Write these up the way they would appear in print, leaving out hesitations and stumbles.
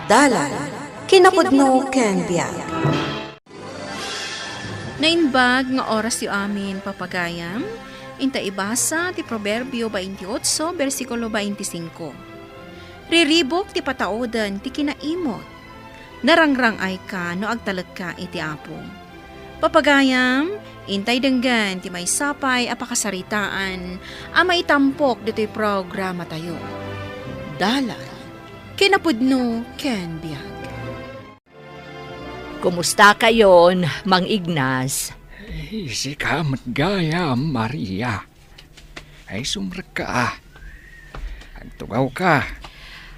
Dalan, kinapudno ken biag. Nainbag nga oras yu amin papagayam, inta ibasa ti Proverbio 28, versikulo 25. Riribok ti pataodan ti kinaimot, narangrang ay ka no agtalag ka iti apo. Papagayam, intay denggan ti may sapay apakasaritaan, ama itampok dito'y programa tayo. Dalan, kinapudno ken biag. Kumusta kayon, Mang Ignas? Si kamat gaya, Maria. Ay sumrek ka. Agtugaw ka.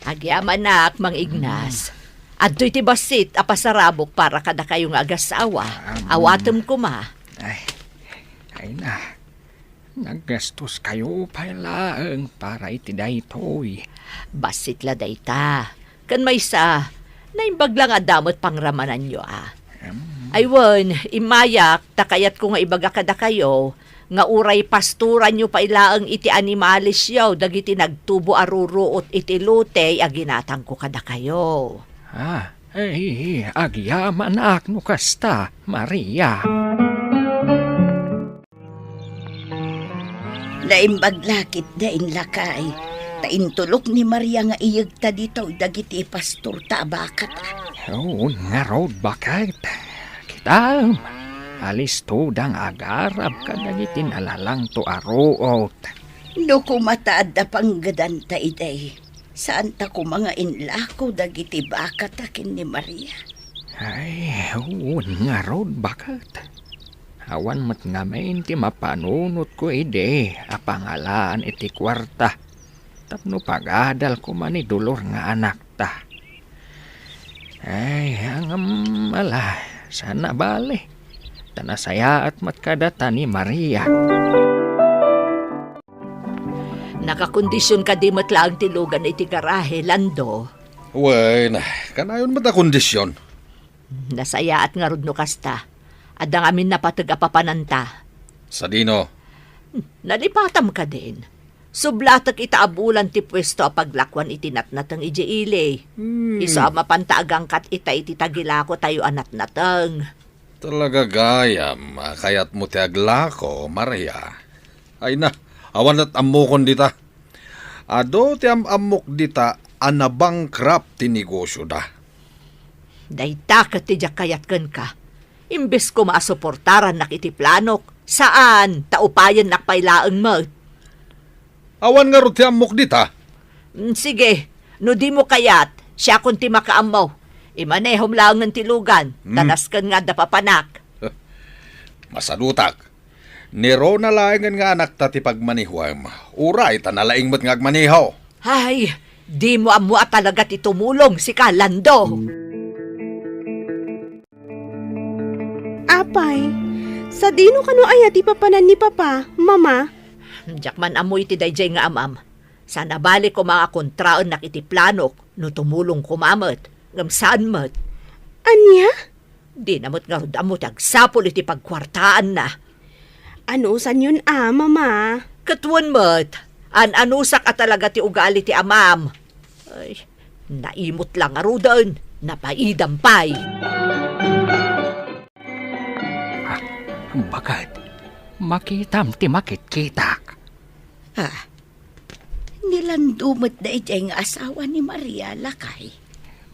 Agyaman nak, Mang Ignas. Adto'y ti basit apasarabok para kada kayong agasawa. Awatem ko ma. Ay na. Naggastos kayo pailaang para iti daytoy. Basit la dayta. Kan may sa, naimbag lang adamot pangramanan nyo Aywan, imayak, takayat ko nga ibaga kada kayo, nga uray pasturan nyo pailaang iti animalis yaw, dagiti nagtubo aruruot iti lutey, aginatang ko kada kayo. Agyaman no kasta, Maria. Naimbag lakit dain lakay. Taintulok ni Maria nga iyagta dito dagiti pastor ta abakat. Nga road bakit? Kita, alis to dang agarab ka dagiti nalalang to aruot. No kumataad na panggadan ta iday. Saan ta ko mga inlako dagiti bakat akin ni Maria? Nga road bakit? Awan mat nga main ti mapanunot ko ide, apangalaan iti kwarta. Tapno pagadal ko man idulor nga anak ta. Hangam ala, sana bale. Tanasaya at matkadata ni Maria. Nakakondisyon ka di matlaang tilugan iti garahe, Lando. Uy, kanayon mata kondisyon. Nasaya at nga rudno kasta. Adang amin napatag apapananta. Sa dino? Nalipatam ka din. Sublatak itaabulan ti pwesto a paglakwan itinatnatang ijeile. Iso a mapantaagang kat iti tagilako tayo anatnatang. Talaga gayam, kayat mo ti aglako, Maria. Ay na, awan at amukon dita. Ado ti amok dita, anabangkrap ti negosyo da. Dayta kat ti jakayatken ka. Imbes ko maasuportaran nak iti planok, saan taupayan nakpailaang mo? Awan nga ti amok dita. Sige, no di mo kayat, siya kung ti makaamaw. Imanehom lang ng tilugan, tanaskan nga dapapanak. Masadutak. Nero na laingan nga anak ta ti pagmanihuam. Uray, tanalaing mo't ngagmanihaw. Ay, di mo amua talaga ti tumulong si Kalando. Apay, sa dino kano aya ti papanan ni Papa, Mama? Jakman amoy ti dayjay nga amam. Sana balik ko mga kontraon nak iti planok no tumulong kumamat. Ngam saan mat? Anya? Di namot nga rod amot agsapol iti pagkwartaan na. Ano san yun Mama? Katuan mat, anusak at talaga ti ugali ti amam. Ay, naimot lang arudan, napaidampay. Bakit? Makitam ti makitkitak. Nilandumot da ijay nga asawa ni Maria lakay.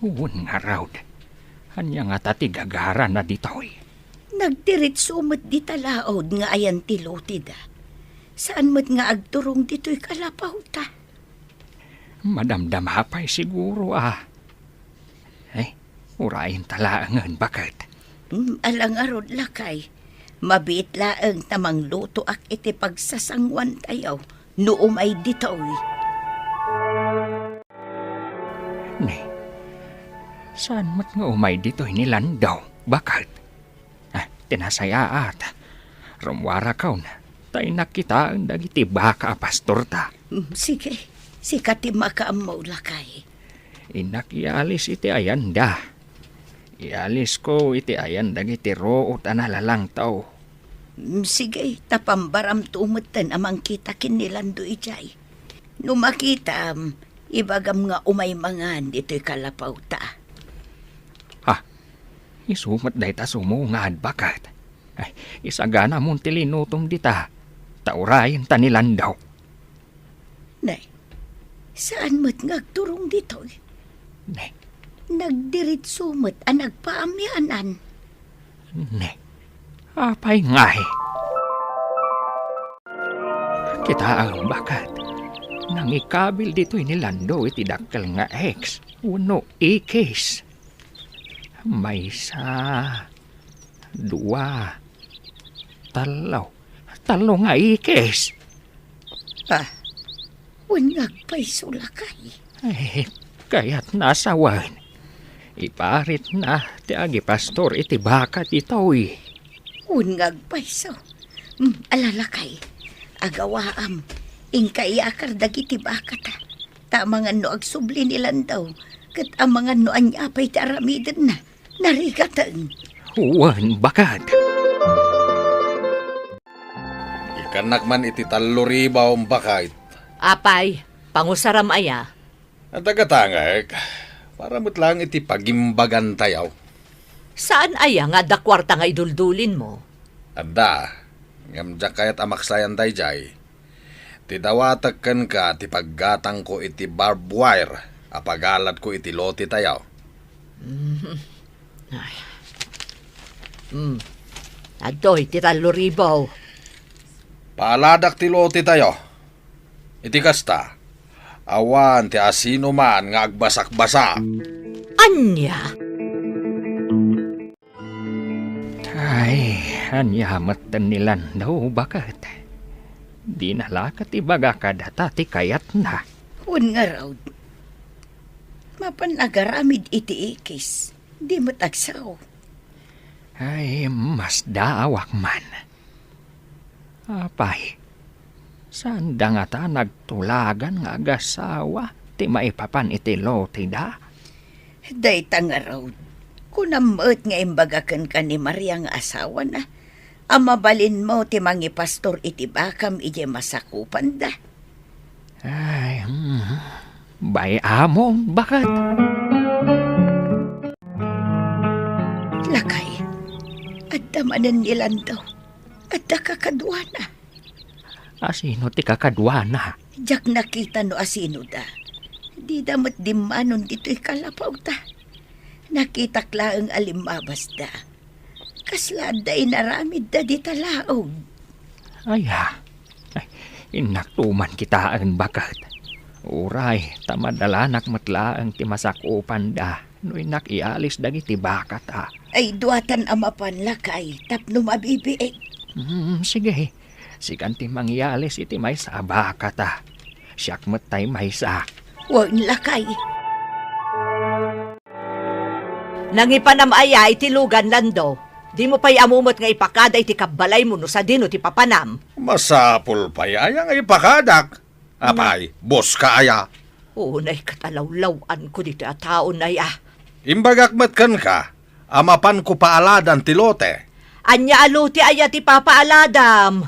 Nga raw. Anya nga tati gagara na ditoy. Nagtirit sumot di talaod nga ayan tilotid. Saan mo't nga agturong dito'y kalapaw ta? Madamdam hapay siguro urayin talaangan bakit? Alang arod lakay. Mabit laeng tamang luto ak iti pagsasangwan tayaw. Noong ay dito'y. Saan mat nga umay dito'y nilandaw? Bakit? Tinasaya at. Rumwara kaw na. Tay nakita ang dagiti baka pastor ta. Sige, sikati makaamaw lakay. Inakialis iti ayanda. Ialis ko iti ayan dagiti root analalang tao. Sige, tapambaram tumutan amang kita kinilando ijay. Numakita, ibagam nga umay mangan dito'y kalapaw ta. Isumat day ta sumungad bakat. Ay, isagana mong tilinutom dita. Taurayan ta nilan daw. Nay, saan mo't ngagturong dito? Ne, Nagdiritso mo't ang nagpaamyanan. ne. Apay ngay. Kita ang bakat. Nangikabil dito'y nilando iti dakkel nga ex. Uno ikis. May sa... Dua. Talo. Talo nga ikis. Unagpay sulakay. Eh, kaya't nasawan. Iparit na ti agi pastor iti bakat ito'y. Unagpay so. Alalakay. Agawaam. Ingkayakar dagiti bakat ha. Tamangan no agsubli nilan daw. Kat ang mga no anyapay ti aramiden na. Narigatan. Uwan bakat. Ikanak man iti 3,000 bakait. Apay, pangusaram aya. At tagatangay, para mo't lang iti pagimbagan tayaw. Saan aya nga da kwarta nga iduldulin mo? Adda, ngamdyak kayat amaksayan tayo jay. Tidawatakan ka ti paggatang ko iti barbed wire, apagalat ko iti loti tayaw. Adoy, ti 3,000. Paaladak ti loti tayo. Iti kasta, awan ti asino man nga agbasak-basa. Anya? Ay, anyamat nilan daw bakat. Di nalakat ibaga kadata ti kayat na. Un nga raw. Mapanagaramid iti ikis. Di mo tagsaw. Ay, mas daawak man. Apay, saan da nga ta nagtulagan nga agasawa ti maipapan iti loti da? Day nga raw. Kunamot nga imbagakan ka ni Maria nga asawa na. Amabalin mo ti mangi pastor iti bakam ije masakupan da. Ay, bay amon bakat. Lakay, at damanan nilan daw. At kakadwa na. Asino ti kakadwana? Diyak nakita no asino da. Di damot dimanon dito'y kalapaw ta. Nakita klaang alimabas da. Kasladay naramid da di talaog. Ay, inaktuman kita ang bakat. Uray, tamadalanak matlaang ti masakupan da. No'y nakialis dagiti bakat Ay duatan amapan lakay, tapno mabibiig. Sige, sikan ti mangyalis iti may sa bakat Siyak matay may sa. Huwag lakay. Nangipanamaya iti lugan lando. Di mo pa'y amumot nga ipakada iti kabalay mo no sa dino ti papanam. Masapul pa yaya nga ipakadak. Apay, boss ka aya. Unay katalawlawan ko dito at taon na ya. Imbagakmat kan ka, amapan ko paaladan tilote. Anya aluti aya ti Papa Aladam.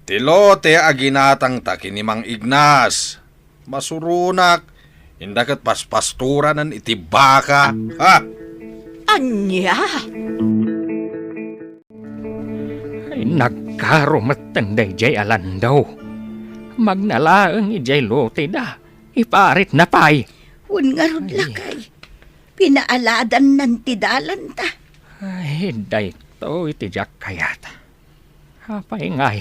Tilote aginatang takinimang Ignas. Masurunak, indakat paspasturanan iti baka. Ha? Anya? Ay, nagkarumatan day jay alandaw. Magnalaang ijay lote da. Iparit na pay. Un nga rod lakay. Pinaaladan ng tidalan ta. Ay, day to iti jak kayat. Hapay ngay.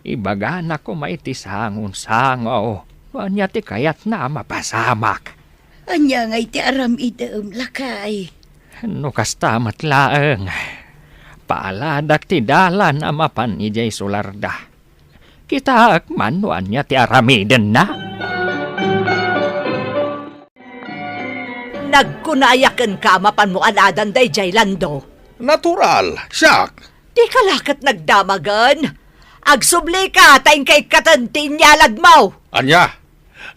Ibagana ko maitisangon-sangaw. Wanya ti kayat na mapasamak. Anya ngay ti aram ideum lakay. No kastamat laeng. Paaladak ti dalan amapan ijay sularda. Kita akman no anya ti aramiden na. Nagkunayakan ka mapan mo aladan day jay lando. Natural, siyak. Di kalakat nagdamagan. Agsubli ka, taing kay katantin nyalag mo. Anya,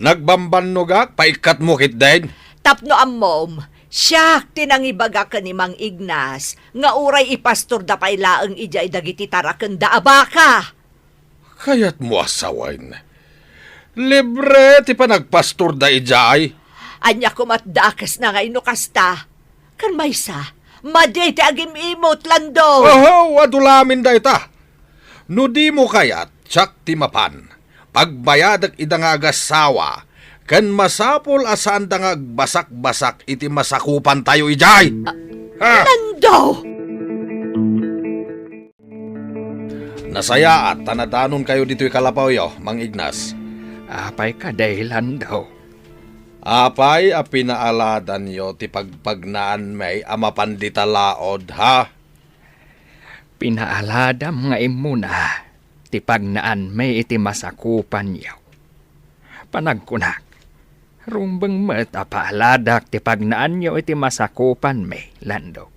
nagbambanugak, paikat mo kitden. Tapno amom, siya tinangibaga ka ni Mang Ignas, nga uray ipastor da pailaang ijay dagiti taraken da abaka. Kayat mo asawain. Libre ti pa nagpastor da ijay. Anya kumatdakas na nga inukasta. Kan maysa, Madya iti agim-imot, Lando. Oh, adulamin da ita. No di mo kayat, tsak ti mapan. Pagbayadak ida nga agasawa, kan masapol asan da nga basak-basak iti masakupan tayo ijay. Ha? Lando! Nasaya at tanadanon kayo dito'y kalapaw yo, Mang Ignas. Apay ka dahilan daw. Apay a pinaaladan yo ti pagpagnaan may amapandita laod, ha? Pinaaladam nga imuna, ti pagnaan may iti masakupan yaw. Panagkunak, rumbang met apaaladak ti pagnaan yaw iti masakupan may, Lando.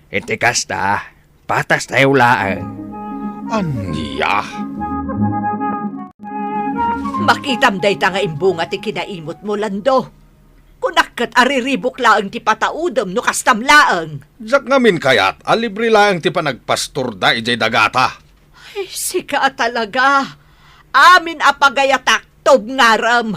Iti kasta, patas tayo laan. Anya? Makitam day ta nga imbunga ti kinaimot mo, Lando. Kunakkat ariribok laang ti pataudem no kastam laang. Jak ngamin kayat, alibre lang ti panagpastor da ijay dagata. Ay, sika talaga. Amin apagayatak tob ngaram.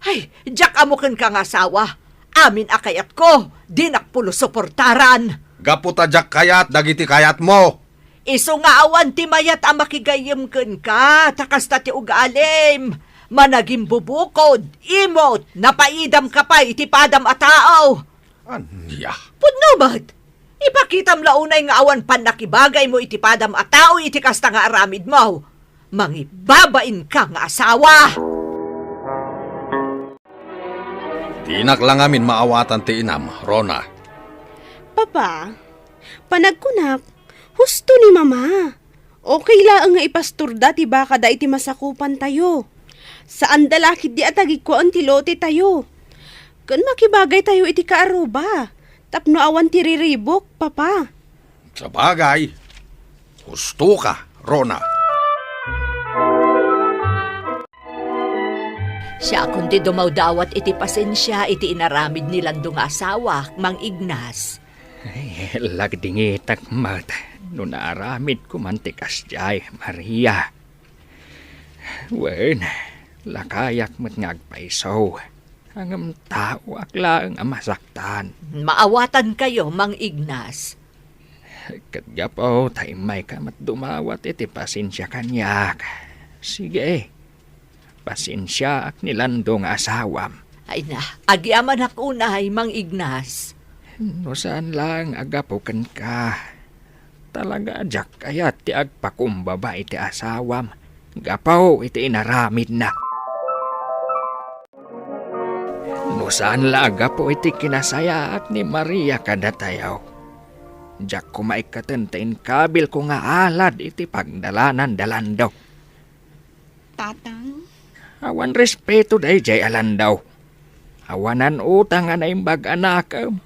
Ay, jak amukin kang asawa. Amin akayat ko, dinakpulo suportaran. Gaputa jak kayat, dagiti kayat mo. Iso nga awan ti mayat ang makigayam ka, takas ta ti ugalim. Managing bubukod, imot, napaidam ka pa iti padam a tao. Anya? Pudno ba't? Ipakitam launay nga awan pan nakibagay mo iti padam a tao iti kasta nga aramid mo. Mangibabain ka nga asawa. Tinak lang amin maawatan ti inam, Rona. Papa, panagkunak, husto ni mama. Okay lang nga ipastor da ti baka da iti masakupan tayo. Saan dalakit di atagig ko ang tilote tayo. Kan makibagay tayo iti kaaruba. Tapno awan ti riribok, papa. Sa bagay, husto ka, Rona. Siya kundi dumawdawat iti pasensya iti inaramid ni Lando nga asawa, Mang Ignas. Ay, lagdingitak mat. No naaramid ko mantikas jay, Maria. Wen, lakayak mat ngagpaisaw. Hangam tao akla ang masaktan. Maawatan kayo, Mang Ignas. Kadyapaw, tayo may kamat dumawat iti pasensya kanyak. Sige, pasensya ak nilando nga asawam. Ay na, agyaman hakunay, Mang Ignas. No saan lang agapukan ka. Talaga jak kayat ti agpakumbaba iti asawam. Gapaw iti inaramid na. No saan lang agapo iti kinasayaat ni Maria kadatayaw. Jak kumaikatentain kabil ko nga alad iti pagdalanan dalandaw. Tatang, Awan respeto day jay alandaw. Awanan utang nga naimbag anakam.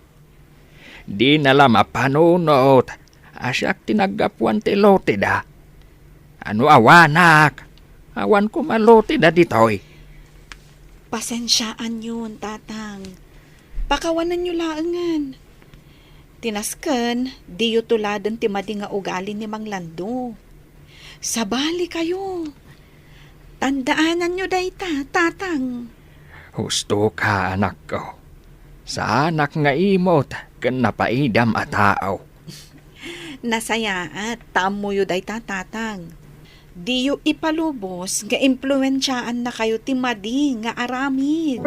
Di nala mapanunot. Asyak tinagapuan ti lote da. Ano awanak? Awan ko malote da ditoy. Pasensyaan yun, tatang. Pakawanan nyo laangan. Tinasken, di yu tuladan ti madi nga ugali ni Mang Lando. Sabali kayo. Tandaanan nyo dayta, tatang. Husto ka anak ko. Sa anak nga imot, kan napaidam a tao. Nasaya at tamo yu dayta, tatang. Di yu ipalubos nga impluensyaan na kayo ti madi nga aramid.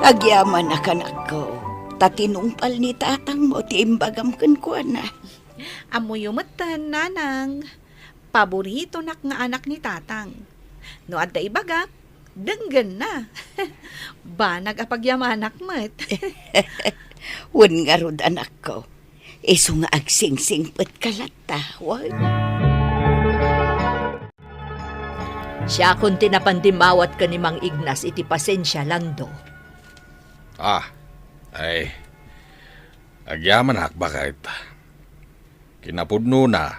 Agyaman na kanak ko. Tatinumpal ni tatang mo, ti imbagam kan ko na. Amoy umatan, nanang. Paborito nak nga anak ni tatang. No adda ibagak, denggan na. Banag apagyamanak met. Wan nga rod anak ko. Iso nga agsingsing pat kalata. Wag. Siya kung tinapandimawat ka ni Mang Ignas iti pasensya, Lando. Ay, agyaman hak bakit. Kinapudno na,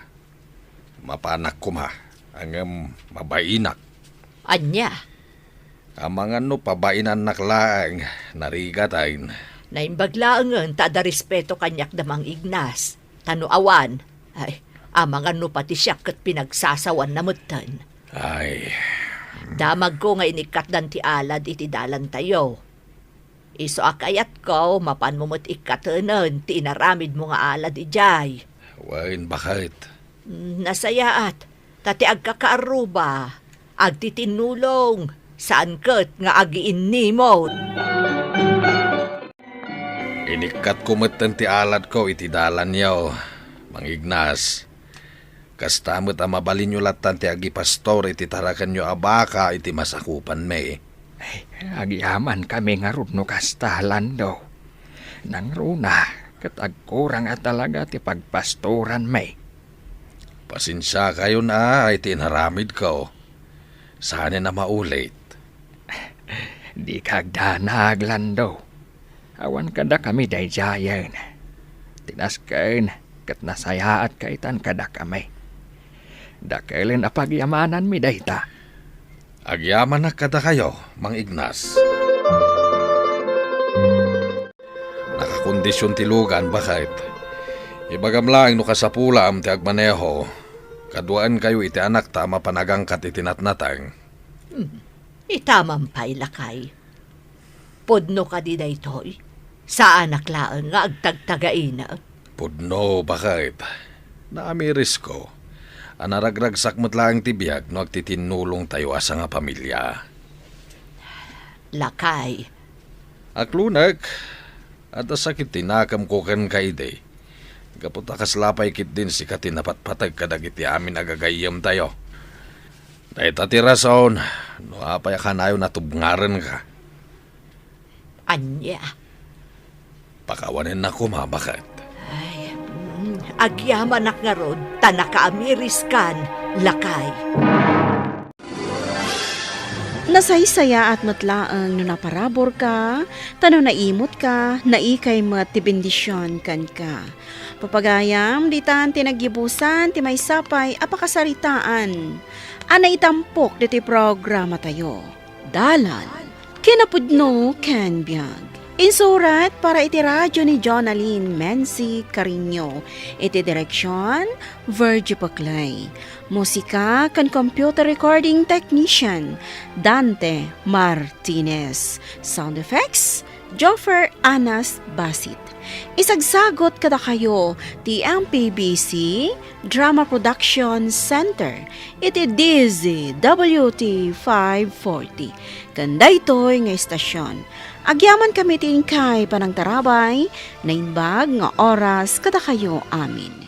mapanak ko ma, ang mabainak. Anya, Ang mga no pabainan naklaang, narigatain. naimbaglaangan tada respeto kanyak da Mang Ignas. Tano awan, ay, amang ano pati siya kat pinagsasawan na mutan. Ay, Damag ko nga inikat dan ti alad iti dalan tayo. Iso akayat ko, mapan mo mo't ikatanan, tinaramid mo nga alad ijay. Wain bakit? Nasayaat, tati agkakaaruba, agtitinulong, saan kat nga agiin nimot. Inikat kumatan ti alad ko iti dalan yaw, Mang Ignas. Kastamot ang mabalin nyo latan ti agi pastor iti tarakan nyo abaka iti masakupan me. Agyaman kami nga rudno kastalan daw. Nang runa, kat agkurang at talaga ti pagpastoran may. Pasensya kayo na iti naramid ko. Sana na maulit. Di kagdanag lando. Awan kada kami dayjayan. Tinasken, kat nasayaat kaitan kada kami. Dakelin apagyamanan mi dayta. Agyaman na kada kayo, Mang Ignas. Nakakondisyon ti lugan, bakit? Ibagam lang no kasapula am ti agmaneho. Kaduan kayo iti anak ta mapanagangkat iti natnatang. Itamampay lakay. Podno ka di daytoy. Sa anak laan nga agtagtagaina. Pudno, bakit? Naamiris ko. Anaragragsak mo't lang tibiyag no agtitinulong tayo asa nga pamilya. Lakay. Aklunak, at sakit tinakam ko kan kaide. Kaputa kaslapay kit din si katinapatpatag kadagiti amin agagayam tayo. Dahil tati rason, no apay kanayo natubngaran ka. Anya. Pakawanin na ko, bakit? Ay, agyaman ak nga rod, tanakaamiris kan, lakay. Nasaysaya at matlaang no naparabor ka, tano naimot ka, naikay mat ti bendisyon kan ka. Papagayam, ditan tinagibusan, ti may sapay, apakasaritaan. Ana itampok diti programa tayo. Dalan, kinapudno ken biag. Insurat para iti radyo ni Jonaline Menzi Carino. Iti direksyon, Virgie Paclay. Musika kan computer recording technician, Dante Martinez. Sound effects, Joffer Anas Basit. Isagsagot kada kayo ti MPBC Drama Production Center. Iti DZWT 540. Kanda ito'y nga istasyon. Agyaman kami tingkay panang tarabay, na inbag nga oras kada kayo amin.